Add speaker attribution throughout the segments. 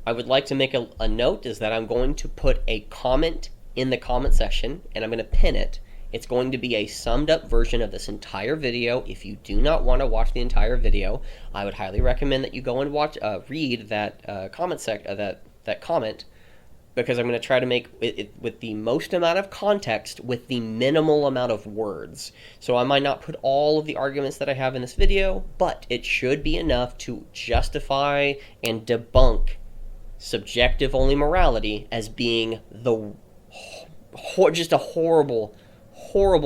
Speaker 1: I would like to make a note is that I'm going to put a comment in the comment section, and I'm going to pin it. It's going to be a summed up version of this entire video. If you do not want to watch the entire video, I would highly recommend that you go and read that that comment, because I'm going to try to make it with the most amount of context with the minimal amount of words. So I might not put all of the arguments that I have in this video, but it should be enough to justify and debunk subjective only morality as being just a horrible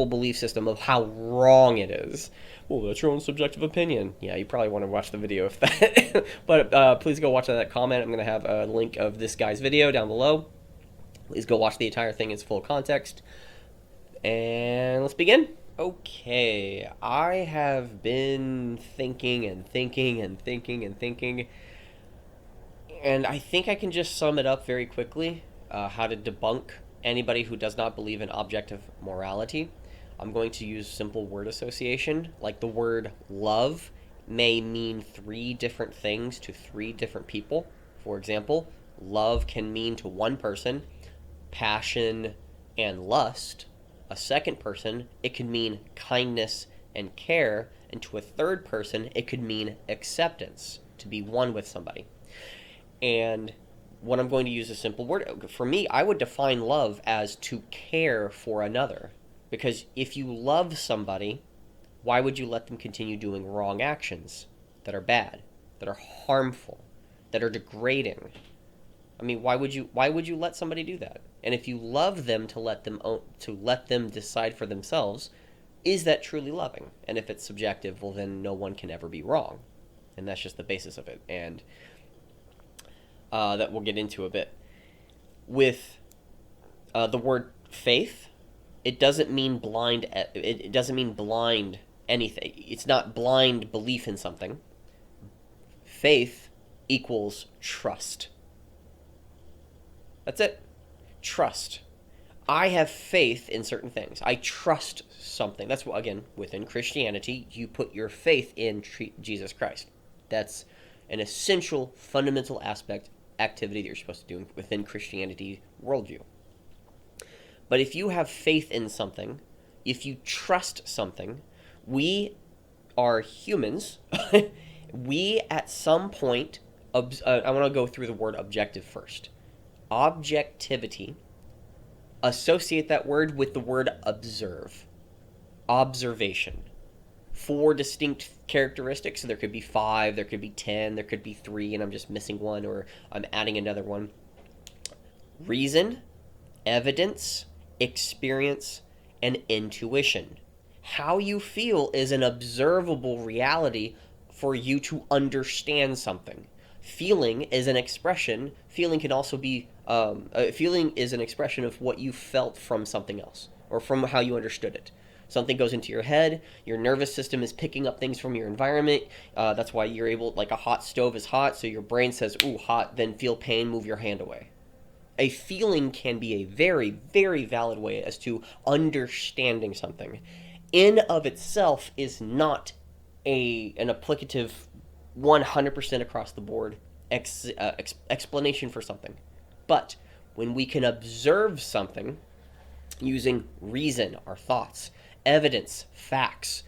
Speaker 1: belief system of how wrong it is. Well, that's your own subjective opinion. Yeah, you probably want to watch the video if that. But please go watch that comment. I'm going to have a link of this guy's video down below. Please go watch the entire thing in its full context. And let's begin. Okay, I have been thinking and thinking and thinking and thinking. And I think I can just sum it up very quickly, how to debunk anybody who does not believe in objective morality. I'm going to use simple word association, like the word love may mean 3 different things to 3 different people. For example, love can mean to one person passion and lust. A second person, it could mean kindness and care. And to a third person, it could mean acceptance, to be one with somebody. And when I'm going to use a simple word, for me, I would define love as to care for another. Because if you love somebody, why would you let them continue doing wrong actions that are bad, that are harmful, that are degrading? I mean, why would you let somebody do that? And if you love them to let them decide for themselves, is that truly loving? And if it's subjective, well, then no one can ever be wrong. And that's just the basis of it. And that we'll get into a bit. With the word faith, it doesn't mean blind. It doesn't mean blind anything. It's not blind belief in something. Faith equals trust. That's it. Trust. I have faith in certain things. I trust something. That's what, again, within Christianity, you put your faith in Jesus Christ. That's an essential, fundamental activity that you're supposed to do within Christianity worldview. But if you have faith in something, if you trust something, we are humans. We, at some point, I want to go through the word objective first. Objectivity, associate that word with the word observe. Observation. 4 distinct characteristics. So there could be 5, there could be 10, there could be 3, and I'm just missing one, or I'm adding another one. Reason, evidence, experience, and intuition. How you feel is an observable reality for you to understand something. Feeling is an expression. Feeling can also be feeling is an expression of what you felt from something else, or from how you understood it. Something goes into your head, your nervous system is picking up things from your environment. That's why you're able, like a hot stove is hot, so your brain says, ooh, hot, then feel pain, move your hand away. A feeling can be a very, very valid way as to understanding something. In of itself is not an applicative 100% across the board explanation for something. But when we can observe something using reason, our thoughts, evidence, facts,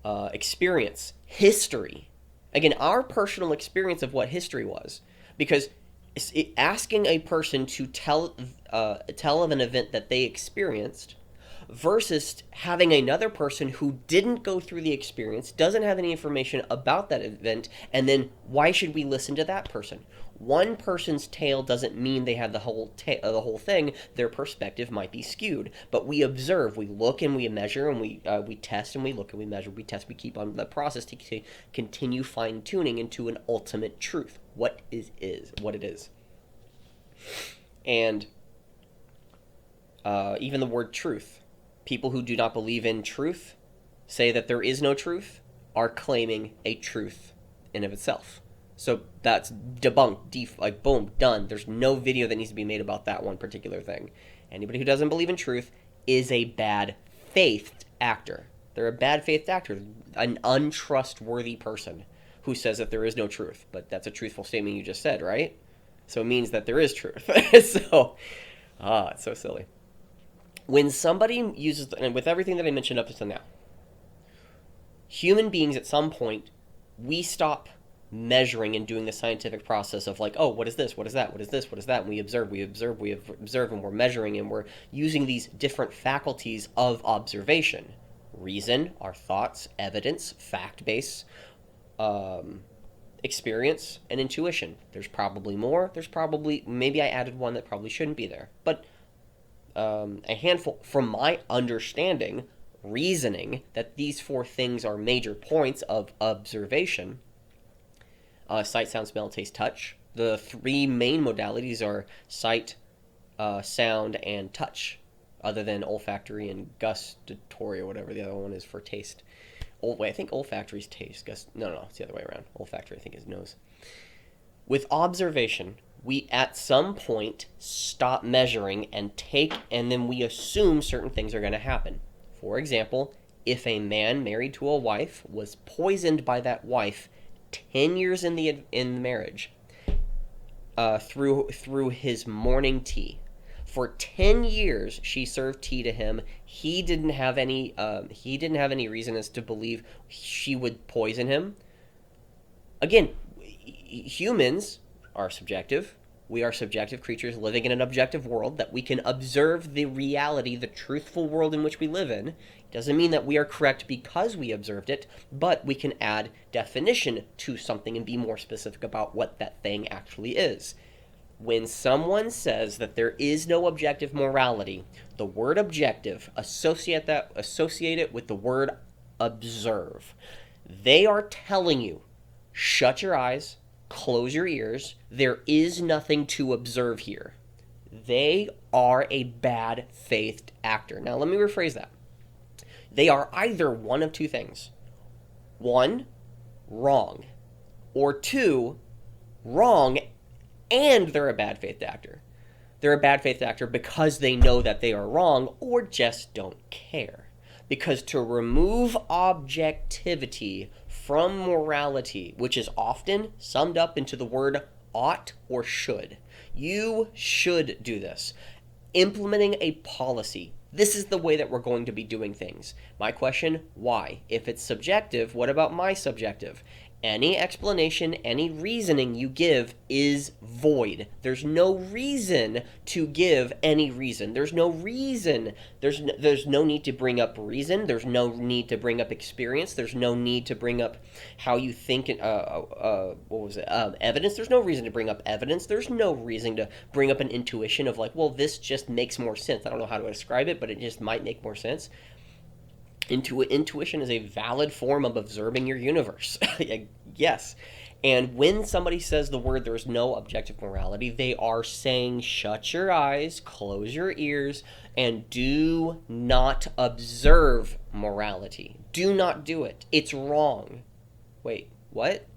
Speaker 1: experience, history. Again, our personal experience of what history was. Because asking a person to tell of an event that they experienced versus having another person who didn't go through the experience, doesn't have any information about that event, and then why should we listen to that person? One person's tale doesn't mean they have the whole thing. Their perspective might be skewed. But we observe, we look, and we measure, and we test, and we look, and we measure, we test, we keep on the process to continue fine-tuning into an ultimate truth. What it is. And even the word truth. People who do not believe in truth, say that there is no truth, are claiming a truth in of itself. So that's debunked, like boom, done. There's no video that needs to be made about that one particular thing. Anybody who doesn't believe in truth is a bad faith actor. They're a bad faith actor, an untrustworthy person who says that there is no truth. But that's a truthful statement you just said, right? So it means that there is truth. So, it's so silly. When somebody uses, and with everything that I mentioned up until now, human beings at some point, we stop measuring and doing the scientific process of like, oh, what is this? What is that? What is this? What is that? And we observe, and we're measuring, and we're using these different faculties of observation. Reason, our thoughts, evidence, fact-based, experience, and intuition. There's probably more. Maybe I added one that probably shouldn't be there. But a handful, from my understanding, reasoning, that these 4 things are major points of observation. Sight, sound, smell, taste, touch. The 3 main modalities are sight, sound, and touch, other than olfactory and gustatory, or whatever the other one is for taste. I think olfactory is taste. No, it's the other way around. Olfactory, I think, is nose. With observation, we at some point stop measuring and then we assume certain things are going to happen. For example, if a man married to a wife was poisoned by that wife 10 years in the marriage, through his morning tea. For 10 years, she served tea to him. He didn't have any reason as to believe she would poison him. Again, humans are subjective. We are subjective creatures living in an objective world that we can observe the reality, the truthful world in which we live in. It doesn't mean that we are correct because we observed it, but we can add definition to something and be more specific about what that thing actually is. When someone says that there is no objective morality, the word objective, associate it with the word observe. They are telling you, shut your eyes, close your ears, there is nothing to observe here. They are a bad faith actor. Now, let me rephrase that. They are either one of 2 things. 1, wrong. Or 2, wrong, and they're a bad faith actor. They're a bad faith actor because they know that they are wrong or just don't care. Because to remove objectivity from morality, which is often summed up into the word ought or should. You should do this. Implementing a policy. This is the way that we're going to be doing things. My question, why? If it's subjective, what about my subjective? Any explanation, any reasoning you give is void. There's no reason to give any reason. There's no reason. There's no need to bring up reason. There's no need to bring up experience. There's no need to bring up how you think. Evidence. There's no reason to bring up evidence. There's no reason to bring up an intuition of like, well, this just makes more sense. I don't know how to describe it, but it just might make more sense. Intuition is a valid form of observing your universe. Yes. And when somebody says the word there's no objective morality, they are saying shut your eyes, close your ears, and do not observe morality. Do not do it. It's wrong. Wait, what?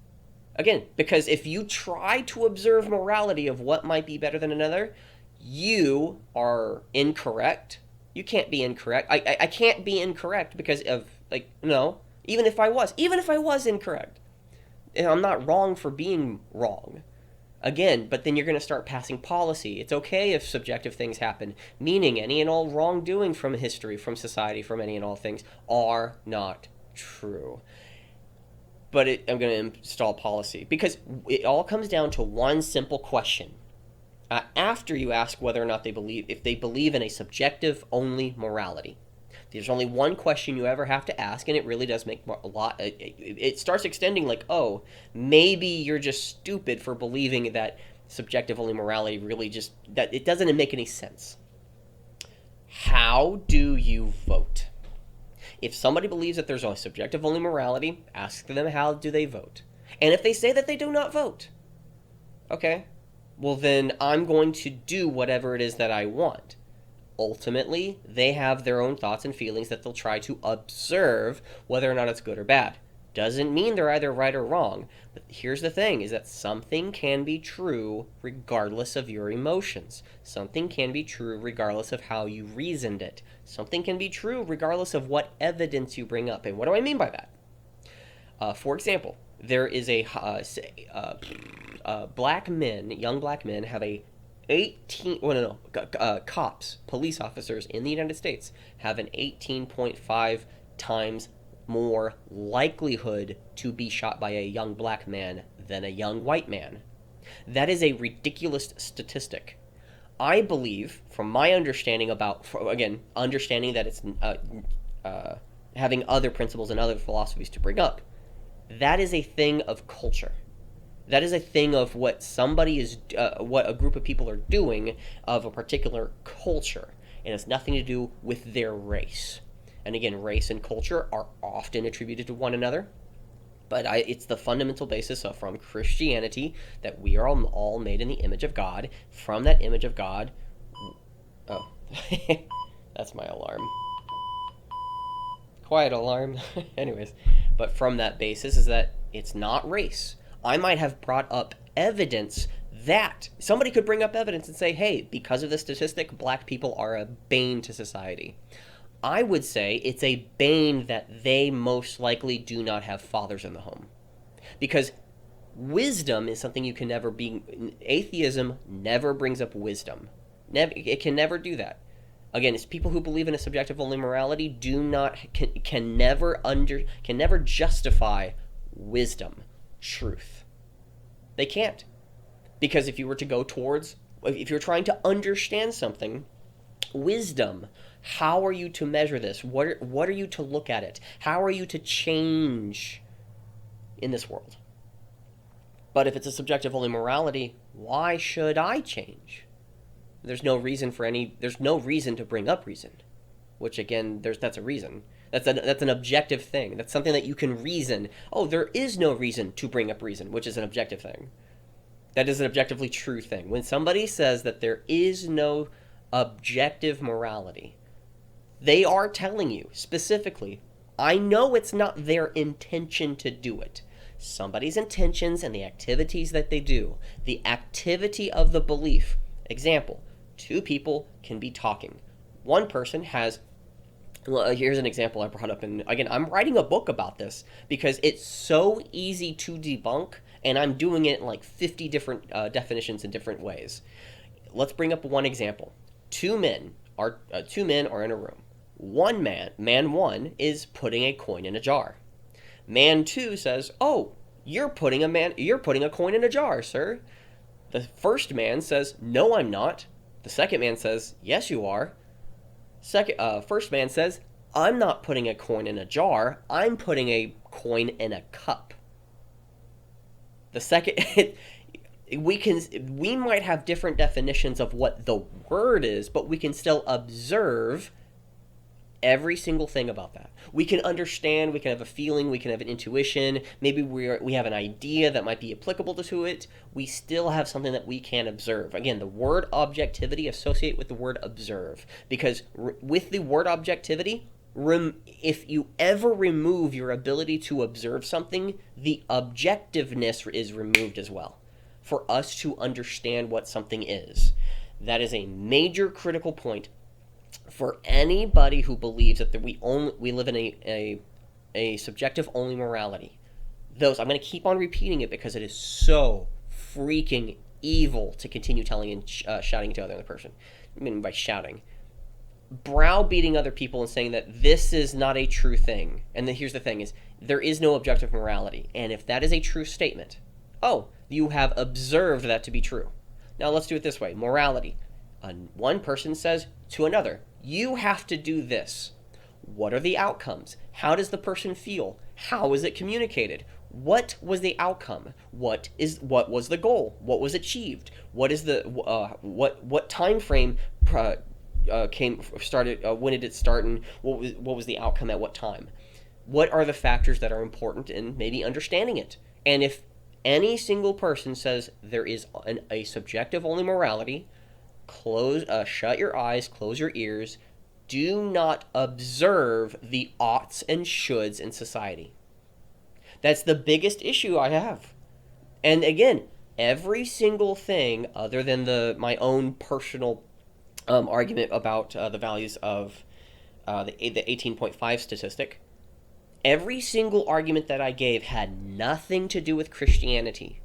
Speaker 1: Again, because if you try to observe morality of what might be better than another, you are incorrect. You can't be incorrect. I can't be incorrect because of, like, no. Even if I was incorrect. I'm not wrong for being wrong. Again, but then you're going to start passing policy. It's okay if subjective things happen, meaning any and all wrongdoing from history, from society, from any and all things are not true. But I'm going to install policy because it all comes down to one simple question. After you ask whether or not if they believe in a subjective-only morality. There's only one question you ever have to ask, and it really does make a lot. It starts extending like, oh, maybe you're just stupid for believing that subjective-only morality really just, that it doesn't make any sense. How do you vote? If somebody believes that there's a subjective-only morality, ask them how do they vote. And if they say that they do not vote, okay, well then I'm going to do whatever it is that I want. Ultimately, they have their own thoughts and feelings that they'll try to observe whether or not it's good or bad. Doesn't mean they're either right or wrong. But here's the thing, is that something can be true regardless of your emotions. Something can be true regardless of how you reasoned it. Something can be true regardless of what evidence you bring up. And what do I mean by that? For example, there is black men, young black men, have a 18. Well, no, cops, police officers in the United States have an 18.5 times more likelihood to be shot by a young black man than a young white man. That is a ridiculous statistic. I believe, from my understanding understanding that it's having other principles and other philosophies to bring up, that is a thing of culture. That is a thing of what what a group of people are doing of a particular culture. It has nothing to do with their race. And again, race and culture are often attributed to one another. But it's the fundamental basis from Christianity that we are all made in the image of God. From that image of God... Oh, that's my alarm. Quiet alarm. Anyways, but from that basis is that it's not race. I might have brought up evidence that... Somebody could bring up evidence and say, hey, because of this statistic, black people are a bane to society. I would say it's a bane that they most likely do not have fathers in the home. Because wisdom is something you can never be... Atheism never brings up wisdom. It can never do that. Again, it's people who believe in a subjective only morality can never justify wisdom, truth. They can't. Because if you were to go towards... If you're trying to understand something, wisdom... How are you to measure this? What are you to look at it? How are you to change in this world? But if it's a subjective only morality, why should I change? There's no reason to bring up reason. Which again, that's a reason. That's an objective thing. That's something that you can reason. Oh, there is no reason to bring up reason, which is an objective thing. That is an objectively true thing. When somebody says that there is no objective morality, they are telling you, specifically, I know it's not their intention to do it. Somebody's intentions and the activities that they do, the activity of the belief. Example, two people can be talking. One person has... Well, here's an example I brought up, and again, I'm writing a book about this because it's so easy to debunk, and I'm doing it in like 50 different definitions in different ways. Let's bring up one example. Two men are in a room. Man one is putting a coin in a jar. Man two says, "Oh, you're putting a coin in a jar, sir." The first man says, "No, I'm not." The second man says, "Yes, you are." First man says, "I'm not putting a coin in a jar. I'm putting a coin in a cup." The second, we might have different definitions of what the word is, but we can still observe every single thing about that. We can understand, we can have a feeling, we can have an intuition, maybe we have an idea that might be applicable to it. We still have something that we can observe. Again, the word objectivity associate with the word observe, because with the word objectivity, if you ever remove your ability to observe something, the objectiveness is removed as well, for us to understand what something is. That is a major critical point for anybody who believes that we live in a subjective only morality. I'm going to keep on repeating it because it is so freaking evil to continue telling and shouting to the other person. I mean, by shouting, browbeating other people and saying that this is not a true thing. And then here's the thing: is there is no objective morality. And if that is a true statement, you have observed that to be true. Now let's do it this way: morality. One person says to another, "You have to do this." What are the outcomes? How does the person feel? How is it communicated? What was the outcome? What was the goal? What was achieved? What is the what time frame started? When did it start? And what was the outcome at what time? What are the factors that are important in maybe understanding it? And if any single person says there is a subjective only morality, shut your eyes, close your ears. Do not observe the oughts and shoulds in society. That's the biggest issue I have. And again, every single thing other than my own personal argument about the values of the 18.5 statistic, Every single argument that I gave had nothing to do with Christianity.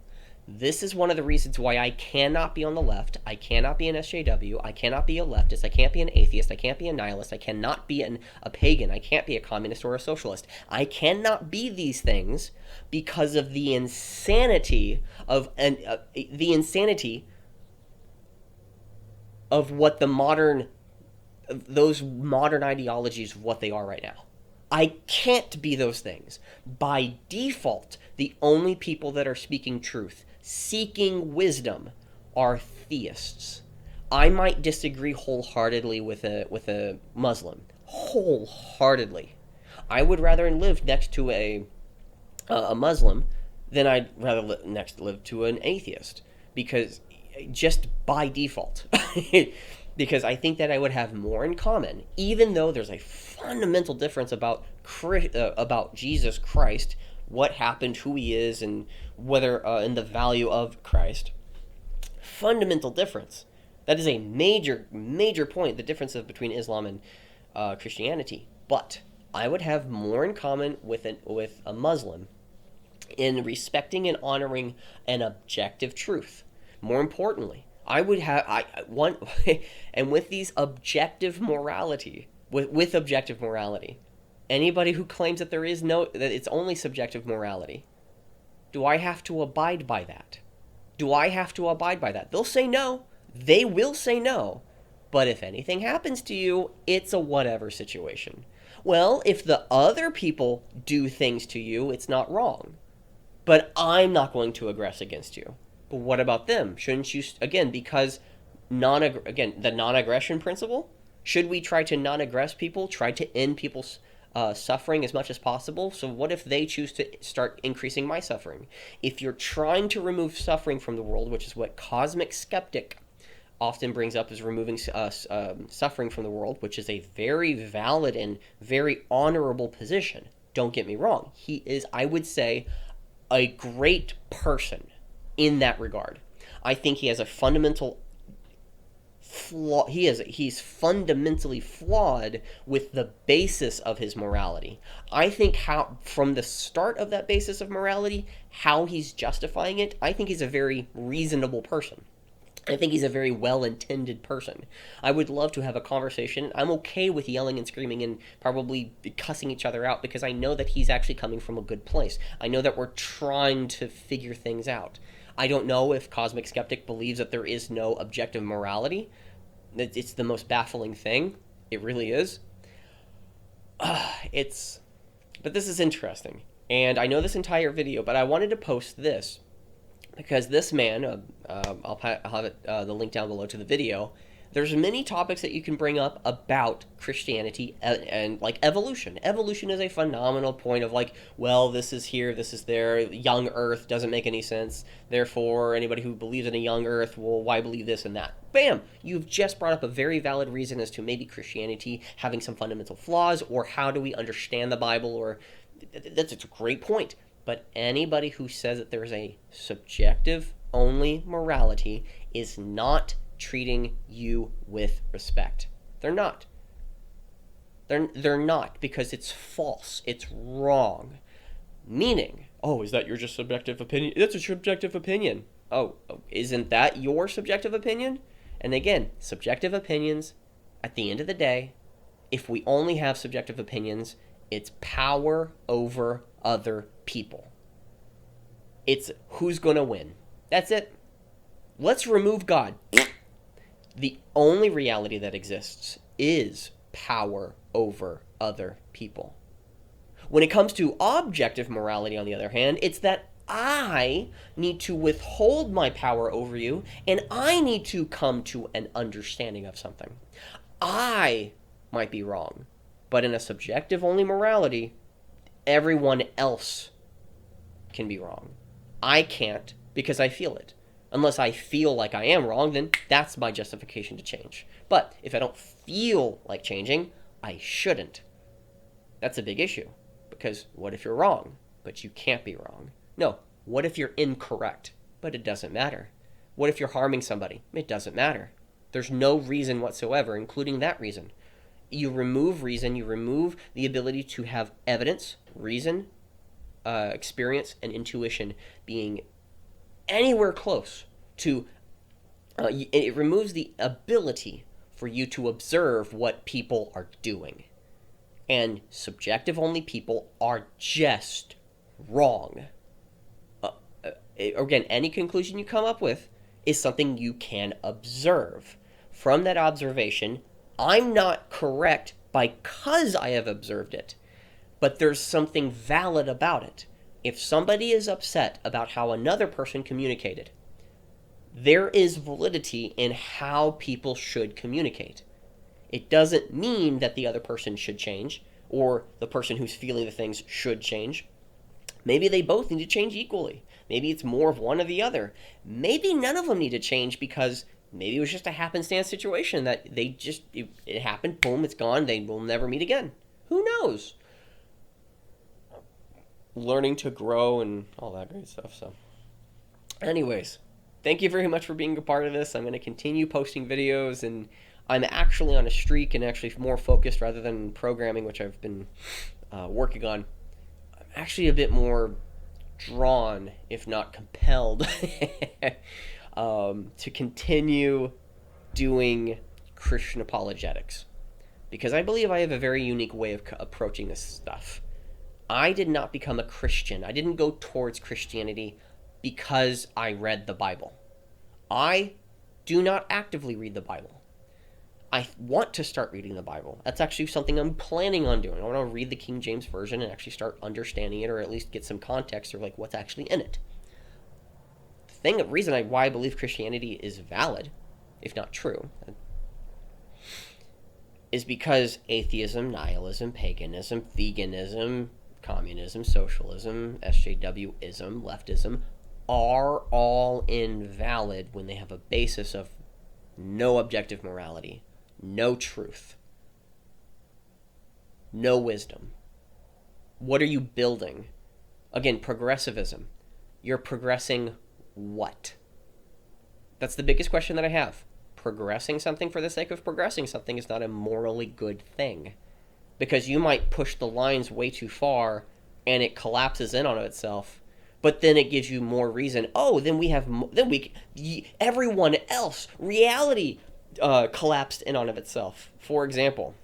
Speaker 1: This is one of the reasons why I cannot be on the left. I cannot be an SJW. I cannot be a leftist. I can't be an atheist. I can't be a nihilist. I cannot be a pagan. I can't be a communist or a socialist. I cannot be these things because of the insanity of what those modern ideologies of what they are right now. I can't be those things. By default, the only people that are speaking truth, seeking wisdom, are theists. I might disagree wholeheartedly with a Muslim. Wholeheartedly. I would rather live next to a Muslim than I'd rather live to an atheist. Because, just by default. Because I think that I would have more in common, even though there's a fundamental difference about Jesus Christ, what happened, who he is, and whether and the value of Christ. Fundamental difference. That is a major point, the difference between Islam and Christianity. But I would have more in common with a Muslim in respecting and honoring an objective truth. More importantly, I would have and with these objective morality, with objective morality, anybody who claims that that it's only subjective morality, do I have to abide by that? Do I have to abide by that? They'll say no. They will say no. But if anything happens to you, it's a whatever situation. Well, if the other people do things to you, it's not wrong. But I'm not going to aggress against you. But what about them? Shouldn't you, again, because the non-aggression principle? Should we try to non-aggress people, try to end people's suffering as much as possible? So what if they choose to start increasing my suffering? If you're trying to remove suffering from the world, which is what Cosmic Skeptic often brings up, is removing suffering from the world, which is a very valid and very honorable position. Don't get me wrong. He is, I would say, a great person in that regard. I think he has a fundamental flaw. He's fundamentally flawed with the basis of his morality. I think how, from the start of that basis of morality, how he's justifying it, I think he's a very reasonable person. I think he's a very well-intended person. I would love to have a conversation. I'm okay with yelling and screaming and probably cussing each other out because I know that he's actually coming from a good place. I know that we're trying to figure things out. I don't know if Cosmic Skeptic believes that there is no objective morality. It's the most baffling thing. It really is. But this is interesting. And I know this entire video, but I wanted to post this because this man, I'll have the link down below to the video. There's many topics that you can bring up about Christianity and like evolution. Evolution is a phenomenal point of like, well, this is here, this is there. Young Earth doesn't make any sense. Therefore, anybody who believes in a young Earth, well, why believe this and that? Bam! You've just brought up a very valid reason as to maybe Christianity having some fundamental flaws, or how do we understand the Bible, or that's a great point. But anybody who says that there's a subjective only morality is not treating you with respect. They're not. They're not, because it's false. It's wrong. Meaning, oh, is that your just subjective opinion? That's a subjective opinion. Oh, isn't that your subjective opinion? And again, subjective opinions, at the end of the day, if we only have subjective opinions, it's power over other people. It's who's going to win. That's it. Let's remove God. The only reality that exists is power over other people. When it comes to objective morality, on the other hand, it's that I need to withhold my power over you, and I need to come to an understanding of something. I might be wrong, but in a subjective only morality, everyone else can be wrong. I can't, because I feel it. Unless I feel like I am wrong, then that's my justification to change. But if I don't feel like changing, I shouldn't. That's a big issue. Because what if you're wrong, but you can't be wrong? No, what if you're incorrect, but it doesn't matter? What if you're harming somebody? It doesn't matter. There's no reason whatsoever, including that reason. You remove reason, you remove the ability to have evidence, reason, experience, and intuition being anywhere close to, it removes the ability for you to observe what people are doing. And subjective only people are just wrong. Again, any conclusion you come up with is something you can observe. From that observation, I'm not correct because I have observed it, but there's something valid about it. If somebody is upset about how another person communicated, there is validity in how people should communicate. It doesn't mean that the other person should change, or the person who's feeling the things should change. Maybe they both need to change equally. Maybe it's more of one or the other. Maybe none of them need to change because maybe it was just a happenstance situation that it happened, boom, it's gone, they will never meet again. Who knows? Learning to grow and all that great stuff. So anyways, thank you very much for being a part of this. I'm going to continue posting videos, and I'm actually on a streak and actually more focused rather than programming, which I've been working on. I'm actually a bit more drawn, if not compelled, to continue doing Christian apologetics, because I believe I have a very unique way of approaching this stuff. I did not become a Christian. I didn't go towards Christianity because I read the Bible. I do not actively read the Bible. I want to start reading the Bible. That's actually something I'm planning on doing. I want to read the King James Version and actually start understanding it, or at least get some context or like what's actually in it. The reason why I believe Christianity is valid, if not true, is because atheism, nihilism, paganism, veganism, communism, socialism, SJWism, leftism are all invalid when they have a basis of no objective morality, no truth, no wisdom. What are you building? Again, progressivism. You're progressing what? That's the biggest question that I have. Progressing something for the sake of progressing something is not a morally good thing, because you might push the lines way too far and it collapses in on itself, but then it gives you more reason. Oh, then everyone else, reality collapsed in on of itself. For example,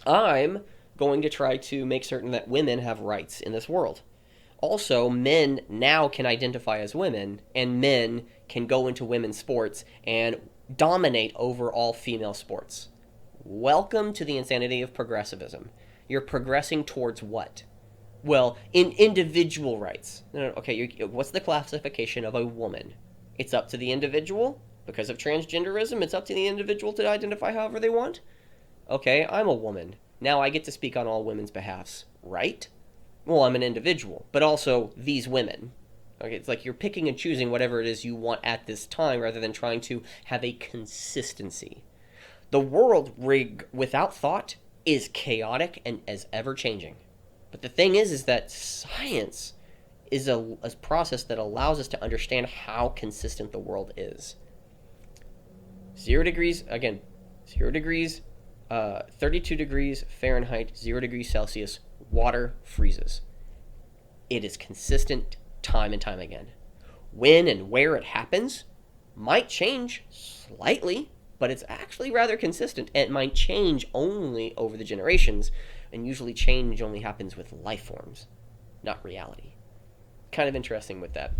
Speaker 1: I'm going to try to make certain that women have rights in this world. Also, men now can identify as women, and men can go into women's sports and dominate over all female sports. Welcome to the insanity of progressivism. You're progressing towards what? Well, in individual rights. Okay, what's the classification of a woman? It's up to the individual. Because of transgenderism, it's up to the individual to identify however they want. Okay, I'm a woman. Now I get to speak on all women's behalfs, right? Well, I'm an individual, but also these women. Okay, it's like you're picking and choosing whatever it is you want at this time rather than trying to have a consistency. The world, without thought, is chaotic and as ever-changing. But the thing is that science is a process that allows us to understand how consistent the world is. 0 degrees, 32 degrees Fahrenheit, 0 degrees Celsius, water freezes. It is consistent time and time again. When and where it happens might change slightly, but it's actually rather consistent. And it might change only over the generations, and usually change only happens with life forms, not reality. Kind of interesting with that.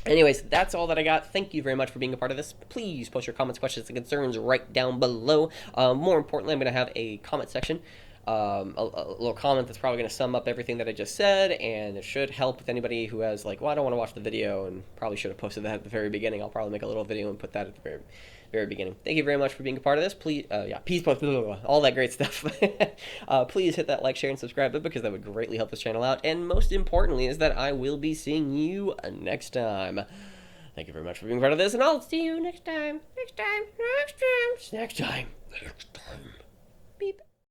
Speaker 1: Anyways, that's all that I got. Thank you very much for being a part of this. Please post your comments, questions, and concerns right down below. More importantly, I'm going to have a comment section. A little comment that's probably going to sum up everything that I just said, and it should help with anybody who has like, well, I don't want to watch the video, and probably should have posted that at the very beginning. I'll probably make a little video and put that at the very beginning. Thank you very much for being a part of this. Please, peace, all that great stuff. Please hit that like, share, and subscribe button, because that would greatly help this channel out. And most importantly is that I will be seeing you next time. Thank you very much for being a part of this, and I'll see you next time. Next time. Beep.